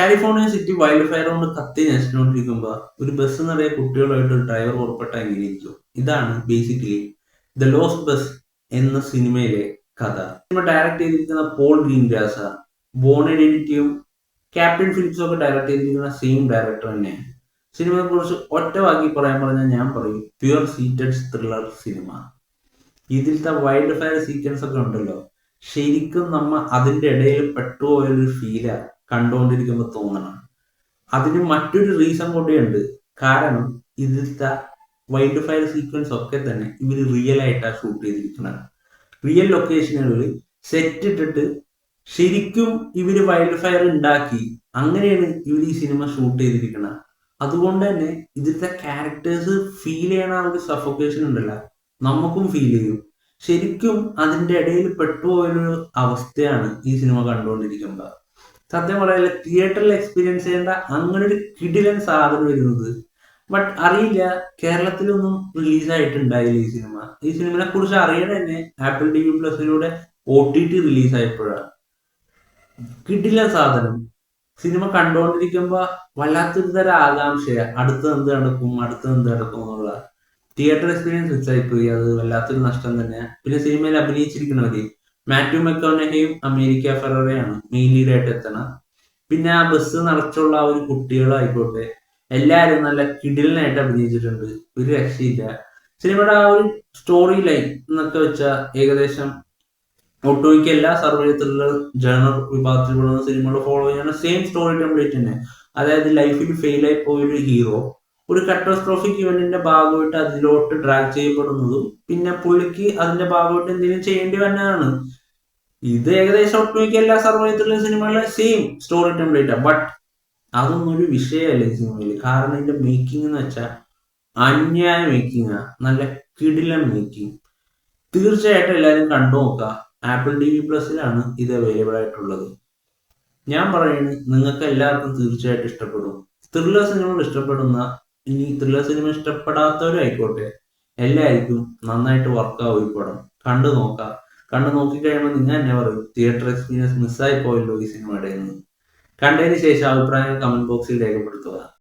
California city wild fire കൊണ്ട് കത്തി നശിച്ചുകൊണ്ടിരിക്കുമ്പോൾ ഒരു ബസ് നിറയെ കുട്ടികളുമായിട്ട് ഒരു ഡ്രൈവർ പുറപ്പെട്ട എങ്ങനെയിരിക്കും. ഇതാണ് ബേസിക്കലി ദ ലോസ്റ്റ് ബസ് എന്ന സിനിമയിലെ കഥ. സിനിമ ഡയറക്ട് ചെയ്തിരിക്കുന്ന പോൾ ഗ്രീൻഗ്രാസ, ബോണഡിറ്റിയും ക്യാപ്റ്റൻ ഫിലിപ്സും ഒക്കെ ഡയറക്ട് ചെയ്തിരിക്കുന്ന സെയിം ഡയറക്ടർ തന്നെയാണ്. സിനിമയെ കുറിച്ച് ഒറ്റ വാക്കി പറയാൻ പറഞ്ഞാൽ ഞാൻ പറയും പ്യുവർ സീറ്റഡ് ത്രില്ലർ സിനിമ. ഇതിലത്തെ വൈൽഡ് ഫയർ സീക്വൻസ് ഒക്കെ ഉണ്ടല്ലോ, ശരിക്കും നമ്മ അതിന്റെ ഇടയിൽ പെട്ടുപോയൊരു ഫീലാ കണ്ടുകൊണ്ടിരിക്കുമ്പോൾ തോന്നണം. അതിന് മറ്റൊരു റീസൺ കൂടിയുണ്ട്. കാരണം ഇതിലത്തെ വൈൽഡ് ഫയർ സീക്വൻസ് ഒക്കെ തന്നെ ഇവർ റിയൽ ആയിട്ടാണ് ഷൂട്ട് ചെയ്തിരിക്കുന്നത്. റിയൽ ലൊക്കേഷനുകളിൽ സെറ്റ് ഇട്ടിട്ട് ശരിക്കും ഇവര് വൈൽഡ് ഫയർ ഉണ്ടാക്കി, അങ്ങനെയാണ് ഇവർ ഈ സിനിമ ഷൂട്ട് ചെയ്തിരിക്കുന്നത്. അതുകൊണ്ട് തന്നെ ഇതിലത്തെ ക്യാരക്ടേഴ്സ് ഫീൽ ചെയ്യണ ആ ഒരു സഫോക്കേഷൻ ഉണ്ടല്ലോ, നമുക്കും ഫീൽ ചെയ്യും. ശരിക്കും അതിന്റെ ഇടയിൽ പെട്ടുപോയൊരു അവസ്ഥയാണ് ഈ സിനിമ കണ്ടുകൊണ്ടിരിക്കുമ്പോൾ. സത്യം പറയല്ല, തിയേറ്ററിൽ എക്സ്പീരിയൻസ് ചെയ്യേണ്ട അങ്ങനെ ഒരു കിടിലൻ സാധനം വരുന്നത്. ബട്ട് അറിയില്ല, കേരളത്തിലൊന്നും റിലീസായിട്ടുണ്ടായില്ല ഈ സിനിമ. ഈ സിനിമയെ കുറിച്ച് അറിയണ തന്നെ ആപ്പിൾ TV+ലൂടെ OTT റിലീസായപ്പോഴാണ്. കിടിലൻ സാധനം. സിനിമ കണ്ടുകൊണ്ടിരിക്കുമ്പോ വല്ലാത്തൊരു തരം ആകാംക്ഷയാ, അടുത്തത് എന്ത് നടക്കും എന്നുള്ള. തിയേറ്റർ എക്സ്പീരിയൻസ് മിസ്സായിപ്പോയി, അത് വല്ലാത്തൊരു നഷ്ടം തന്നെയാണ്. പിന്നെ സിനിമയിൽ അഭിനയിച്ചിരിക്കണവര് മാത്യു മെക്കോണഹയും അമേരിക്ക ഫെററയാണ് മെയിൻ ലീഡായിട്ട് എത്തണം. പിന്നെ ആ ബസ് നിറച്ചുള്ള ആ ഒരു കുട്ടികളായിക്കോട്ടെ, എല്ലാവരും നല്ല കിടിലനായിട്ട് അഭിനയിച്ചിട്ടുണ്ട്. ഒരു രക്ഷയില്ല. സിനിമയുടെ ആ ഒരു സ്റ്റോറി ലൈൻ എന്നൊക്കെ വെച്ചാൽ ഏകദേശം ഒട്ടുമിക്ക എല്ലാ സർവേ ത്രില്ലർ ജേണർ വിഭാഗത്തിൽപ്പെടുന്ന സിനിമകൾ ഫോളോ ചെയ്യുന്ന സെയിം സ്റ്റോറി ടെംപ്ലേറ്റ് തന്നെ. അതായത് ലൈഫിൽ ഫെയിൽ ആയി പോയൊരു ഹീറോ ഒരു കറ്റാസ്ട്രോഫിക് ഇവന്റിന്റെ ഭാഗമായിട്ട് അതിലോട്ട് ഡ്രാഗ് ചെയ്യപ്പെടുന്നതും പിന്നെ പുള്ളിക്ക് അതിന്റെ ഭാഗമായിട്ട് എന്തെങ്കിലും ചെയ്യേണ്ടി വന്നതാണ്. ഇത് ഏകദേശം ഒട്ടുമിക്ക എല്ലാ സർവേ ത്രില്ലർ സിനിമകളിലെ സെയിം സ്റ്റോറി ടെംപ്ലേറ്റാ. ബട്ട് അതൊന്നും ഒരു വിഷയമല്ല ഈ സിനിമയിൽ. കാരണം ഇതിന്റെ മേക്കിംഗ് എന്ന് വെച്ചാൽ അന്യായ മേക്കിംഗ്, നല്ല കിടിലൻ മേക്കിംഗ്. തീർച്ചയായിട്ടും എല്ലാവരും കണ്ടു നോക്കുക. ആപ്പിൾ TV+ലാണ് ഇത് അവൈലബിൾ ആയിട്ടുള്ളത്. ഞാൻ പറയുന്നത് നിങ്ങൾക്ക് എല്ലാവർക്കും തീർച്ചയായിട്ടും ഇഷ്ടപ്പെടും. ത്രില്ലർ സിനിമകൾ ഇഷ്ടപ്പെടുന്ന, ഇനി ത്രില്ലർ സിനിമ ഇഷ്ടപ്പെടാത്തവരായിക്കോട്ടെ, എല്ലാവർക്കും നന്നായിട്ട് വർക്കാവും ഈ പടം. കണ്ടു നോക്കാം. കണ്ടു നോക്കിക്കഴിയുമ്പോൾ നിങ്ങൾ തന്നെ പറയും തിയേറ്റർ എക്സ്പീരിയൻസ് മിസ്സായി പോയല്ലോ ഈ സിനിമയുടെ എന്ന്. കണ്ടതിന് ശേഷം അഭിപ്രായം കമന്റ് ബോക്സിൽ രേഖപ്പെടുത്തുക.